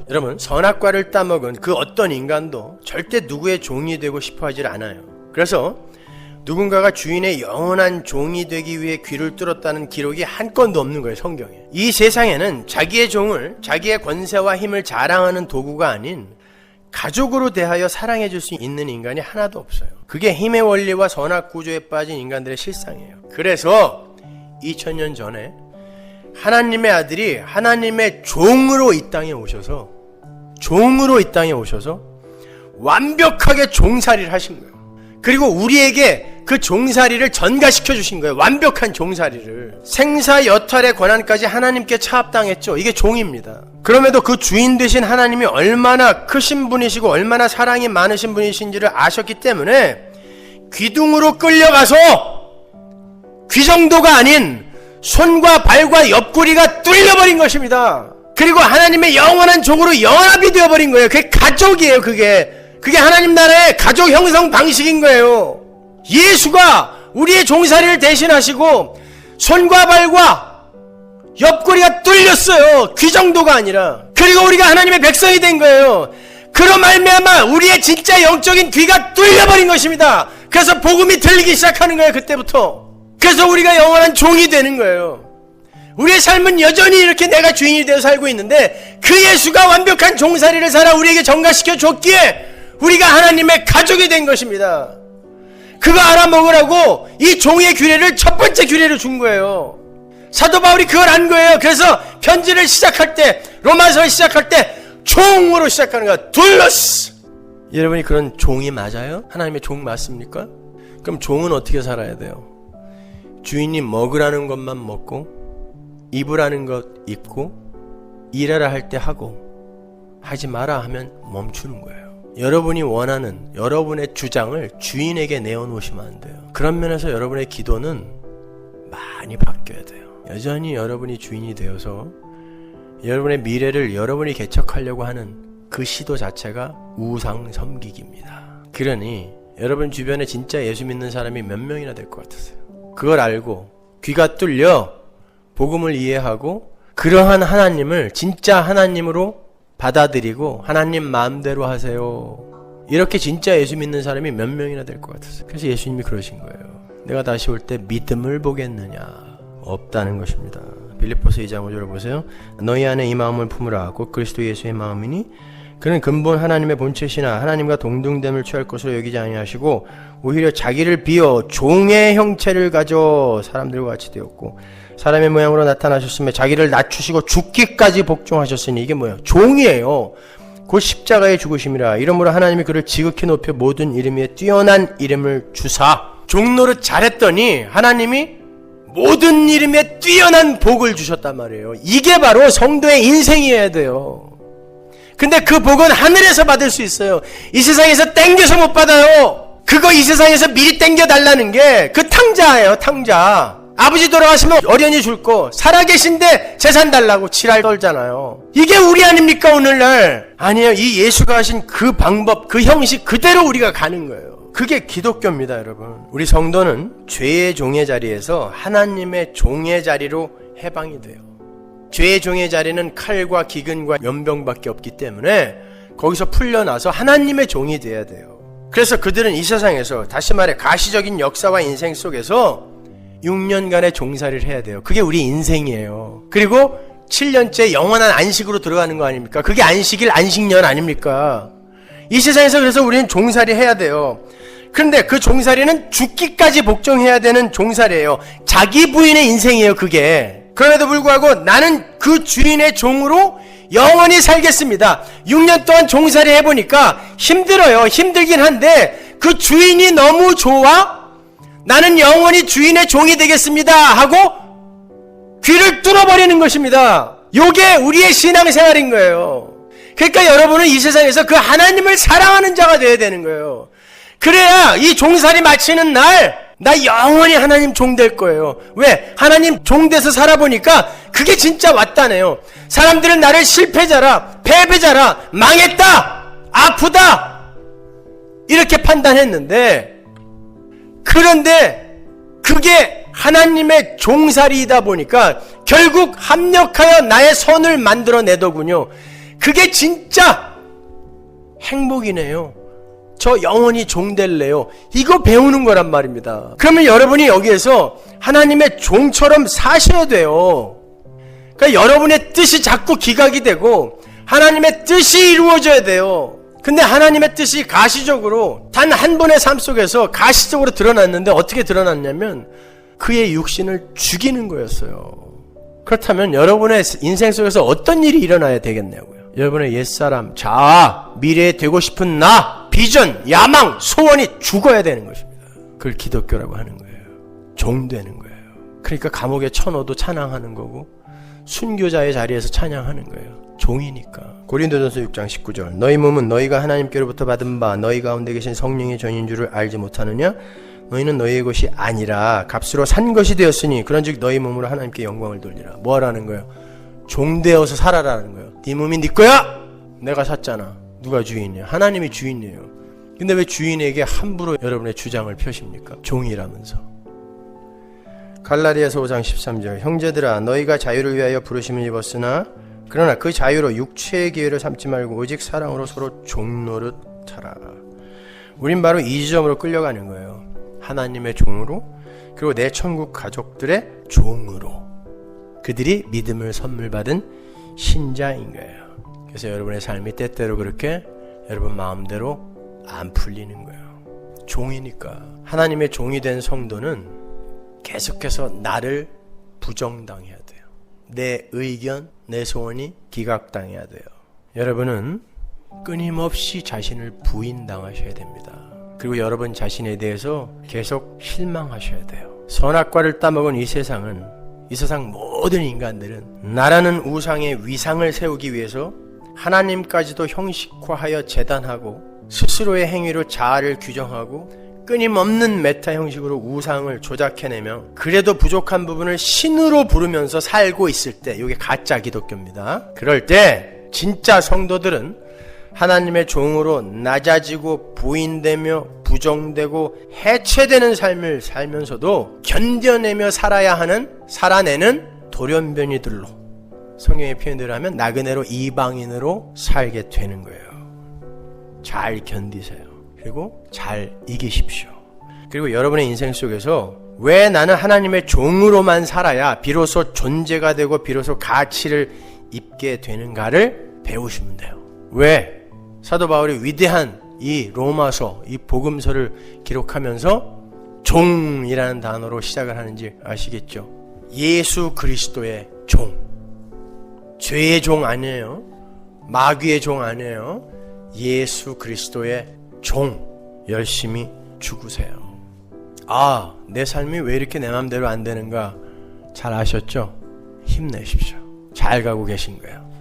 여러분, 선악과를 따먹은 그 어떤 인간도 절대 누구의 종이 되고 싶어 하질 않아요. 그래서 누군가가 주인의 영원한 종이 되기 위해 귀를 뚫었다는 기록이 한 건도 없는 거예요, 성경에. 이 세상에는 자기의 종을 자기의 권세와 힘을 자랑하는 도구가 아닌 가족으로 대하여 사랑해 줄 수 있는 인간이 하나도 없어요. 그게 힘의 원리와 선악 구조에 빠진 인간들의 실상이에요. 그래서 2000년 전에 하나님의 아들이 하나님의 종으로 이 땅에 오셔서 완벽하게 종살이를 하신 거예요. 그리고 우리에게 그 종살이를 전가시켜 주신 거예요. 완벽한 종살이를. 생사 여탈의 권한까지 하나님께 차압당했죠. 이게 종입니다. 그럼에도 그 주인 되신 하나님이 얼마나 크신 분이시고 얼마나 사랑이 많으신 분이신지를 아셨기 때문에 귀둥으로 끌려가서 귀 정도가 아닌 손과 발과 옆구리가 뚫려버린 것입니다. 그리고 하나님의 영원한 종으로 연합이 되어버린 거예요. 그게 가족이에요. 그게 하나님 나라의 가족 형성 방식인 거예요. 예수가 우리의 종살이를 대신하시고 손과 발과 옆구리가 뚫렸어요. 귀 정도가 아니라. 그리고 우리가 하나님의 백성이 된 거예요. 그로 말미암아 우리의 진짜 영적인 귀가 뚫려버린 것입니다. 그래서 복음이 들리기 시작하는 거예요. 그때부터. 그래서 우리가 영원한 종이 되는 거예요. 우리의 삶은 여전히 이렇게 내가 주인이 되어 살고 있는데 그 예수가 완벽한 종살이를 살아 우리에게 전가시켜 줬기에 우리가 하나님의 가족이 된 것입니다. 그거 알아먹으라고 이 종의 규례를 첫 번째 규례로 준 거예요. 사도 바울이 그걸 안 거예요. 그래서 편지를 시작할 때, 로마서를 시작할 때 종으로 시작하는 거야. 둘러스. 여러분이 그런 종이 맞아요? 하나님의 종 맞습니까? 그럼 종은 어떻게 살아야 돼요? 주인이 먹으라는 것만 먹고 입으라는 것 입고 일하라 할 때 하고 하지 마라 하면 멈추는 거예요. 여러분이 원하는 여러분의 주장을 주인에게 내어놓으시면 안 돼요. 그런 면에서 여러분의 기도는 많이 바뀌어야 돼요. 여전히 여러분이 주인이 되어서 여러분의 미래를 여러분이 개척하려고 하는 그 시도 자체가 우상 섬기기입니다. 그러니 여러분 주변에 진짜 예수 믿는 사람이 몇 명이나 될 것 같으세요? 그걸 알고 귀가 뚫려 복음을 이해하고 그러한 하나님을 진짜 하나님으로 받아들이고 하나님 마음대로 하세요. 이렇게 진짜 예수 믿는 사람이 몇 명이나 될 것 같았어요. 그래서 예수님이 그러신 거예요. 내가 다시 올 때 믿음을 보겠느냐? 없다는 것입니다. 빌립보서 2장 5절을 보세요. 너희 안에 이 마음을 품으라. 곧 그리스도 예수의 마음이니 그는 근본 하나님의 본체시나 하나님과 동등됨을 취할 것으로 여기지 아니하시고 오히려 자기를 비어 종의 형체를 가져 사람들과 같이 되었고 사람의 모양으로 나타나셨으며 자기를 낮추시고 죽기까지 복종하셨으니 이게 뭐예요? 종이에요. 곧 십자가에 죽으심이라. 이러므로 하나님이 그를 지극히 높여 모든 이름 위에 뛰어난 이름을 주사. 종노릇 잘했더니 하나님이 모든 이름에 뛰어난 복을 주셨단 말이에요. 이게 바로 성도의 인생이어야 돼요. 근데 그 복은 하늘에서 받을 수 있어요. 이 세상에서 땡겨서 못 받아요. 그거 이 세상에서 미리 땡겨 달라는 게 그 탕자예요. 탕자. 아버지 돌아가시면 어련히 줄 거 살아계신데 재산 달라고 지랄 떨잖아요. 이게 우리 아닙니까 오늘날? 아니에요. 이 예수가 하신 그 방법 그 형식 그대로 우리가 가는 거예요. 그게 기독교입니다. 여러분, 우리 성도는 죄의 종의 자리에서 하나님의 종의 자리로 해방이 돼요. 죄의 종의 자리는 칼과 기근과 연병밖에 없기 때문에 거기서 풀려나서 하나님의 종이 돼야 돼요. 그래서 그들은 이 세상에서 다시 말해 가시적인 역사와 인생 속에서 6년간의 종살이를 해야 돼요. 그게 우리 인생이에요. 그리고 7년째 영원한 안식으로 들어가는 거 아닙니까? 그게 안식일 안식년 아닙니까? 이 세상에서 그래서 우리는 종살이 해야 돼요. 그런데 그 종살이는 죽기까지 복종해야 되는 종살이에요. 자기 부인의 인생이에요. 그게. 그럼에도 불구하고 나는 그 주인의 종으로 영원히 살겠습니다. 6년 동안 종살이 해보니까 힘들어요. 힘들긴 한데 그 주인이 너무 좋아 나는 영원히 주인의 종이 되겠습니다 하고 귀를 뚫어버리는 것입니다. 요게 우리의 신앙생활인 거예요. 그러니까 여러분은 이 세상에서 그 하나님을 사랑하는 자가 되어야 되는 거예요. 그래야 이 종살이 마치는 날 나 영원히 하나님 종 될 거예요. 왜? 하나님 종 돼서 살아보니까 그게 진짜 왔다네요. 사람들은 나를 실패자라, 패배자라, 망했다, 아프다 이렇게 판단했는데 그런데 그게 하나님의 종살이이다 보니까 결국 합력하여 나의 선을 만들어내더군요. 그게 진짜 행복이네요. 저 영원히 종 될래요. 이거 배우는 거란 말입니다. 그러면 여러분이 여기에서 하나님의 종처럼 사셔야 돼요. 그러니까 여러분의 뜻이 자꾸 기각이 되고 하나님의 뜻이 이루어져야 돼요. 근데 하나님의 뜻이 가시적으로 단 한 번의 삶 속에서 가시적으로 드러났는데 어떻게 드러났냐면 그의 육신을 죽이는 거였어요. 그렇다면 여러분의 인생 속에서 어떤 일이 일어나야 되겠냐고요. 여러분의 옛사람, 자아, 미래에 되고 싶은 나, 비전, 야망, 소원이 죽어야 되는 것입니다. 그걸 기독교라고 하는 거예요. 종되는 거예요. 그러니까 감옥에 쳐넣어도 찬양하는 거고 순교자의 자리에서 찬양하는 거예요. 종이니까. 고린도전서 6장 19절 너희 몸은 너희가 하나님께로부터 받은 바 너희 가운데 계신 성령의 전인 줄을 알지 못하느냐? 너희는 너희의 것이 아니라 값으로 산 것이 되었으니 그런즉 너희 몸으로 하나님께 영광을 돌리라. 뭐라는 거예요? 종되어서 살아라는 거예요. 네 몸이 네 거야? 내가 샀잖아. 누가 주인이야? 하나님이 주인이에요. 근데 왜 주인에게 함부로 여러분의 주장을 펴십니까? 종이라면서. 갈라디아서 5장 13절 형제들아 너희가 자유를 위하여 부르심을 입었으나 그러나 그 자유로 육체의 기회를 삼지 말고 오직 사랑으로 서로 종노릇하라. 우린 바로 이 지점으로 끌려가는 거예요. 하나님의 종으로 그리고 내 천국 가족들의 종으로 그들이 믿음을 선물 받은 신자인 거예요. 그래서 여러분의 삶이 때때로 그렇게 여러분 마음대로 안 풀리는 거예요. 종이니까. 하나님의 종이 된 성도는 계속해서 나를 부정당해야 돼요. 내 의견, 내 소원이 기각당해야 돼요. 여러분은 끊임없이 자신을 부인당하셔야 됩니다. 그리고 여러분 자신에 대해서 계속 실망하셔야 돼요. 선악과를 따먹은 이 세상 모든 인간들은 나라는 우상의 위상을 세우기 위해서 하나님까지도 형식화하여 재단하고 스스로의 행위로 자아를 규정하고 끊임없는 메타 형식으로 우상을 조작해내며 그래도 부족한 부분을 신으로 부르면서 살고 있을 때 이게 가짜 기독교입니다. 그럴 때 진짜 성도들은 하나님의 종으로 낮아지고 부인되며 부정되고 해체되는 삶을 살면서도 견뎌내며 살아내는 돌연변이들로 성경의 표현대로 하면 나그네로 이방인으로 살게 되는 거예요. 잘 견디세요. 그리고 잘 이기십시오. 그리고 여러분의 인생 속에서 왜 나는 하나님의 종으로만 살아야 비로소 존재가 되고 비로소 가치를 입게 되는가를 배우시면 돼요. 왜? 사도 바울이 위대한 이 로마서, 이 복음서를 기록하면서 종이라는 단어로 시작을 하는지 아시겠죠? 예수 그리스도의 종. 죄의 종 아니에요. 마귀의 종 아니에요. 예수 그리스도의 종. 열심히 죽으세요. 아, 내 삶이 왜 이렇게 내 맘대로 안 되는가 잘 아셨죠? 힘내십시오. 잘 가고 계신 거예요.